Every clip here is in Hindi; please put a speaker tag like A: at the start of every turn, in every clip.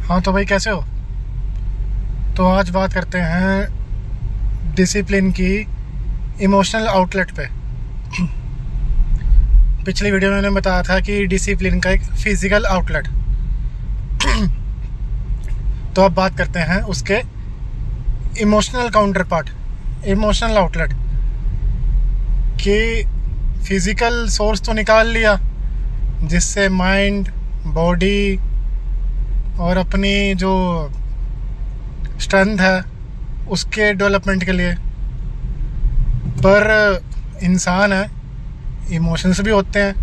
A: हाँ तो भाई कैसे हो। तो आज बात करते हैं डिसिप्लिन की इमोशनल आउटलेट पे। पिछली वीडियो में मैंने बताया था कि डिसिप्लिन का एक फिजिकल आउटलेट। तो अब बात करते हैं उसके emotional counter part, emotional outlet कि फिजिकल सोर्स तो निकाल लिया जिससे माइंड, बॉडी और अपनी जो स्ट्रेंथ है उसके डेवलपमेंट के लिए, पर इंसान है, इमोशंस भी होते हैं,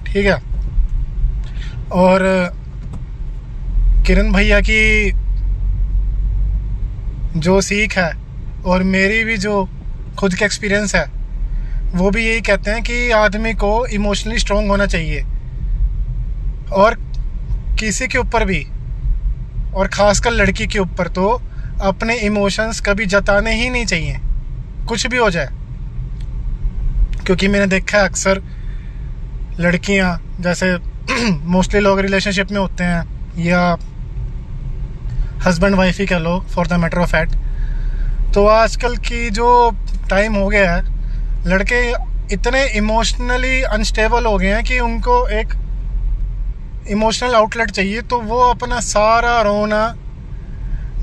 A: ठीक है। और किरण भैया की जो सीख है और मेरी भी जो खुद का एक्सपीरियंस है वो भी यही कहते हैं कि आदमी को इमोशनली स्ट्रांग होना चाहिए, और किसी के ऊपर भी, और ख़ासकर लड़की के ऊपर तो अपने इमोशंस कभी जताने ही नहीं चाहिए, कुछ भी हो जाए। क्योंकि मैंने देखा है अक्सर लड़कियां, जैसे मोस्टली लोग रिलेशनशिप में होते हैं या हस्बैंड वाइफ ही कह लो for the matter of fact, तो आजकल की जो टाइम हो गया है, लड़के इतने इमोशनली अनस्टेबल हो गए हैं कि उनको एक इमोशनल आउटलेट चाहिए। तो वो अपना सारा रोना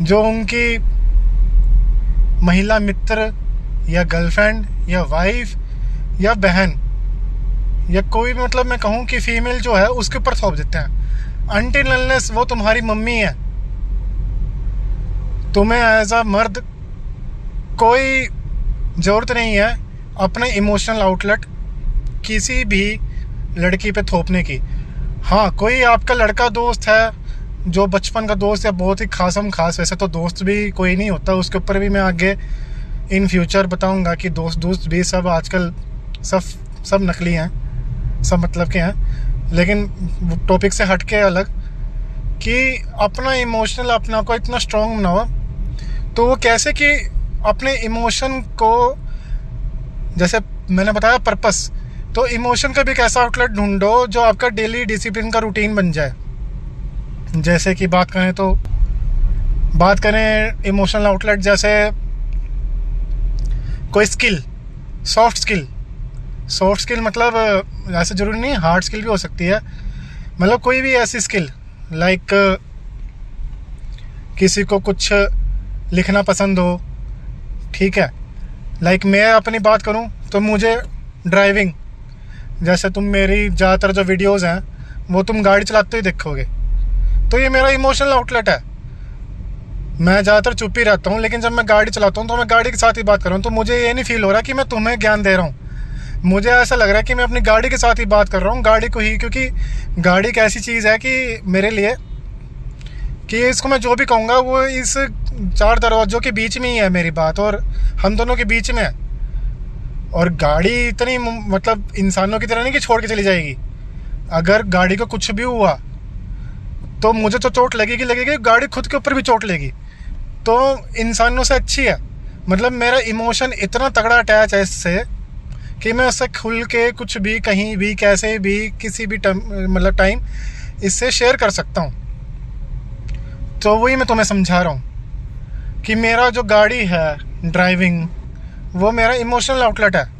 A: जो उनकी महिला मित्र या गर्लफ्रेंड या वाइफ या बहन या कोई भी, मतलब मैं कहूँ कि फीमेल जो है उसके ऊपर थोप देते हैं। अनटिल अनलेस वो तुम्हारी मम्मी है, तुम्हें एज अ मर्द कोई ज़रूरत नहीं है अपने इमोशनल आउटलेट किसी भी लड़की पे थोपने की। हाँ, कोई आपका लड़का दोस्त है जो बचपन का दोस्त या बहुत ही खासम खास, वैसे तो दोस्त भी कोई नहीं होता, उसके ऊपर भी मैं आगे इन फ्यूचर बताऊंगा कि दोस्त भी सब आजकल सब नकली हैं, सब मतलब के हैं। लेकिन टॉपिक से हट के अलग, कि अपना इमोशनल अपना को इतना स्ट्रॉन्ग बनाओ। तो वो कैसे कि अपने इमोशन को, जैसे मैंने बताया पर्पस, तो इमोशन का भी एक ऐसा आउटलेट ढूंढो जो आपका डेली डिसिप्लिन का रूटीन बन जाए। जैसे कि बात करें इमोशनल आउटलेट, जैसे कोई स्किल, सॉफ्ट स्किल मतलब ऐसे ज़रूरी नहीं, हार्ड स्किल भी हो सकती है। मतलब कोई भी ऐसी स्किल, लाइक किसी को कुछ लिखना पसंद हो, ठीक है। लाइक मैं अपनी बात करूं तो मुझे ड्राइविंग, जैसे तुम मेरी ज़्यादातर जो वीडियोस हैं वो तुम गाड़ी चलाते ही देखोगे, तो ये मेरा इमोशनल आउटलेट है। मैं ज़्यादातर चुप ही रहता हूँ, लेकिन जब मैं गाड़ी चलाता हूँ तो मैं गाड़ी के साथ ही बात कर रहा हूँ, तो मुझे ये नहीं फील हो रहा कि मैं तुम्हें ज्ञान दे रहा हूँ। मुझे ऐसा लग रहा है कि मैं अपनी गाड़ी के साथ ही बात कर रहा हूँ, गाड़ी को ही, क्योंकि गाड़ी एक ऐसी चीज़ है कि मेरे लिए, कि इसको मैं जो भी कहूँगा वो इस 4 दरवाज़ों के बीच में ही है मेरी बात, और हम दोनों के बीच में है। और गाड़ी इतनी, मतलब इंसानों की तरह नहीं कि छोड़ के चली जाएगी। अगर गाड़ी को कुछ भी हुआ तो मुझे तो चोट लगेगी, गाड़ी खुद के ऊपर भी चोट लेगी, तो इंसानों से अच्छी है। मतलब मेरा इमोशन इतना तगड़ा अटैच है इससे कि मैं उससे खुल के कुछ भी, कहीं भी, कैसे भी, किसी भी मतलब टाइम इससे शेयर कर सकता हूँ। तो वही मैं तुम्हें समझा रहा हूँ कि मेरा जो गाड़ी है, ड्राइविंग, वो मेरा इमोशनल आउटलेट है।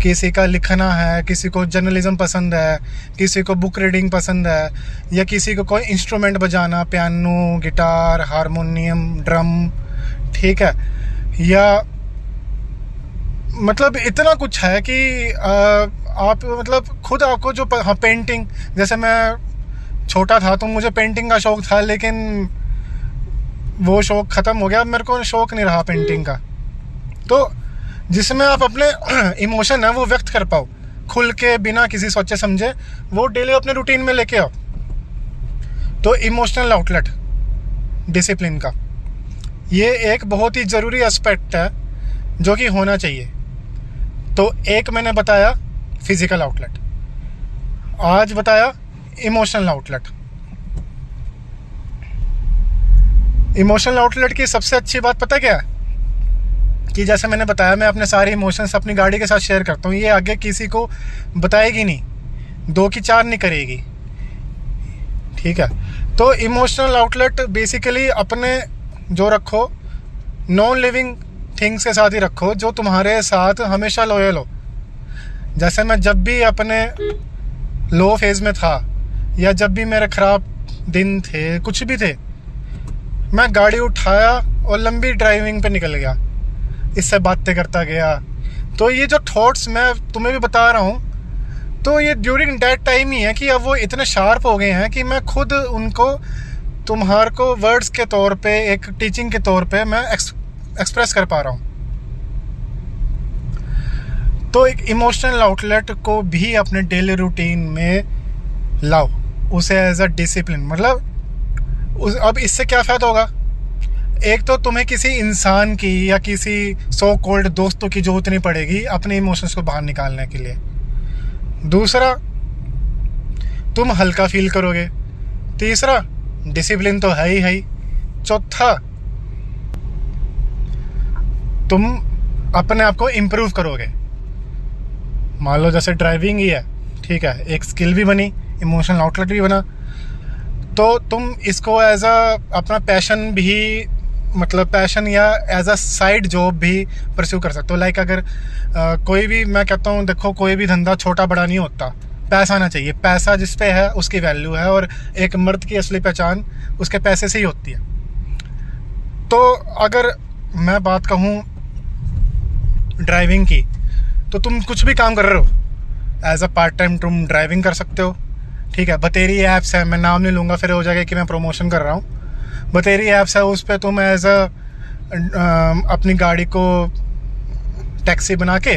A: किसी का लिखना है, किसी को जर्नलिज्म पसंद है, किसी को बुक रीडिंग पसंद है, या किसी को कोई इंस्ट्रूमेंट बजाना, पियानो, गिटार, हारमोनियम, ड्रम, ठीक है। या मतलब इतना कुछ है कि आप मतलब खुद आपको जो हाँ, पेंटिंग, जैसे मैं छोटा था तो मुझे पेंटिंग का शौक़ था, लेकिन वो शौक़ ख़त्म हो गया, अब मेरे को शौक़ नहीं रहा पेंटिंग का। तो जिसमें आप अपने इमोशन है वो व्यक्त कर पाओ खुल के, बिना किसी सोचे समझे, वो डेली अपने रूटीन में लेके आओ। तो इमोशनल आउटलेट डिसिप्लिन का ये एक बहुत ही ज़रूरी एस्पेक्ट है जो कि होना चाहिए। तो एक मैंने बताया फिजिकल आउटलेट, आज बताया इमोशनल आउटलेट। इमोशनल आउटलेट की सबसे अच्छी बात पता क्या है, कि जैसे मैंने बताया, मैं अपने सारे इमोशंस अपनी गाड़ी के साथ शेयर करता हूँ। ये आगे किसी को बताएगी नहीं, 2 की 4 नहीं करेगी, ठीक है। तो इमोशनल आउटलेट बेसिकली अपने जो रखो नॉन लिविंग थिंग्स के साथ ही रखो जो तुम्हारे साथ हमेशा लॉयल हो। जैसे मैं जब भी अपने लो फेज में था या जब भी मेरे ख़राब दिन थे, कुछ भी थे, मैं गाड़ी उठाया और लंबी ड्राइविंग पे निकल गया, इससे बातें करता गया। तो ये जो थॉट्स मैं तुम्हें भी बता रहा हूँ, तो ये ड्यूरिंग दैट टाइम ही है कि अब वो इतने शार्प हो गए हैं कि मैं खुद उनको तुम्हारे को वर्ड्स के तौर पे, एक टीचिंग के तौर पे मैं एक्सप्रेस कर पा रहा हूँ। तो एक इमोशनल आउटलेट को भी अपने डेली रूटीन में लाओ, उसे एज अ डिसिप्लिन। मतलब अब इससे क्या फ़ायदा होगा? एक तो तुम्हें किसी इंसान की या किसी सो कॉल्ड दोस्तों की ज़रूरत नहीं पड़ेगी अपने इमोशंस को बाहर निकालने के लिए। दूसरा, तुम हल्का फील करोगे। तीसरा, डिसिप्लिन तो है ही। चौथा, तुम अपने आप को इम्प्रूव करोगे। मान लो जैसे ड्राइविंग ही है, ठीक है, एक स्किल भी बनी, इमोशनल आउटलेट भी बना, तो तुम इसको एज अ अपना पैशन भी, मतलब पैशन या एज अ साइड जॉब भी परस्यू कर सकते हो। लाइक अगर कोई भी, मैं कहता हूँ देखो, कोई भी धंधा छोटा बड़ा नहीं होता, पैसा आना चाहिए। पैसा जिस पे है उसकी वैल्यू है, और एक मर्द की असली पहचान उसके पैसे से ही होती है। तो अगर मैं बात कहूँ ड्राइविंग की, तो तुम कुछ भी काम कर रहे हो एज अ पार्ट टाइम, तुम ड्राइविंग कर सकते हो, ठीक है। बतेरी ऐप्स है, मैं नाम नहीं लूँगा, फिर हो जाएगा कि मैं प्रमोशन कर रहा हूँ। बतेरी ऐप्स है, उस पर तुम एज अ अपनी गाड़ी को टैक्सी बना के,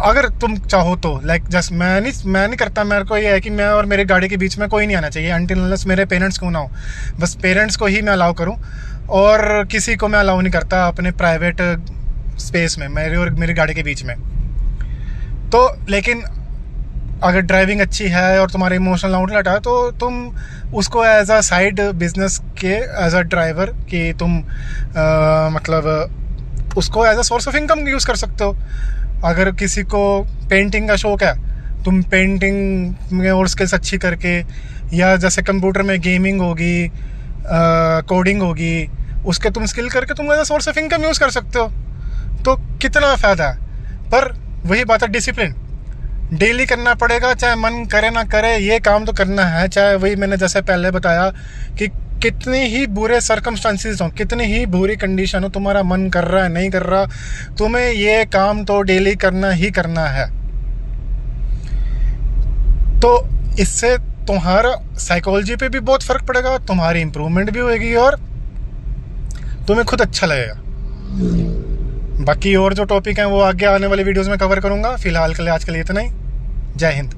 A: अगर तुम चाहो तो, लाइक जस्ट मैं नहीं करता। मेरे को ये है कि मैं और मेरी गाड़ी के बीच में कोई नहीं आना चाहिए अनटिल अनलेस मेरे पेरेंट्स को ना हो। बस पेरेंट्स को ही मैं अलाउ करूँ, और किसी को मैं अलाउ नहीं करता अपने प्राइवेट स्पेस में, मेरे और मेरी गाड़ी के बीच में। तो लेकिन अगर ड्राइविंग अच्छी है और तुम्हारा इमोशनल आउटलेट है, तो तुम उसको एज अ साइड बिजनेस के एज अ ड्राइवर कि तुम मतलब उसको as a source of income use कर सकते हो। अगर किसी को पेंटिंग का शौक है, तुम पेंटिंग में और स्किल्स अच्छी करके, या जैसे कंप्यूटर में गेमिंग होगी, कोडिंग होगी, उसके तुम स्किल करके तुम as a source of income use कर सकते हो। तो कितना फ़ायदा है। पर वही बात है, डिसिप्लिन डेली करना पड़ेगा, चाहे मन करे ना करे, ये काम तो करना है। चाहे वही मैंने जैसे पहले बताया कि कितनी ही बुरे सर्कमस्टांसिस हों, कितनी ही बुरी कंडीशन हो, तुम्हारा मन कर रहा है नहीं कर रहा, तुम्हें ये काम तो डेली करना ही करना है। तो इससे तुम्हारा साइकोलॉजी पे भी बहुत फ़र्क पड़ेगा, तुम्हारी इम्प्रूवमेंट भी होगी और तुम्हें खुद अच्छा लगेगा। बाकी और जो टॉपिक हैं वो आगे आने वाले वीडियोस में कवर करूँगा। फ़िलहाल के लिए आज के लिए इतना ही। जय हिंद।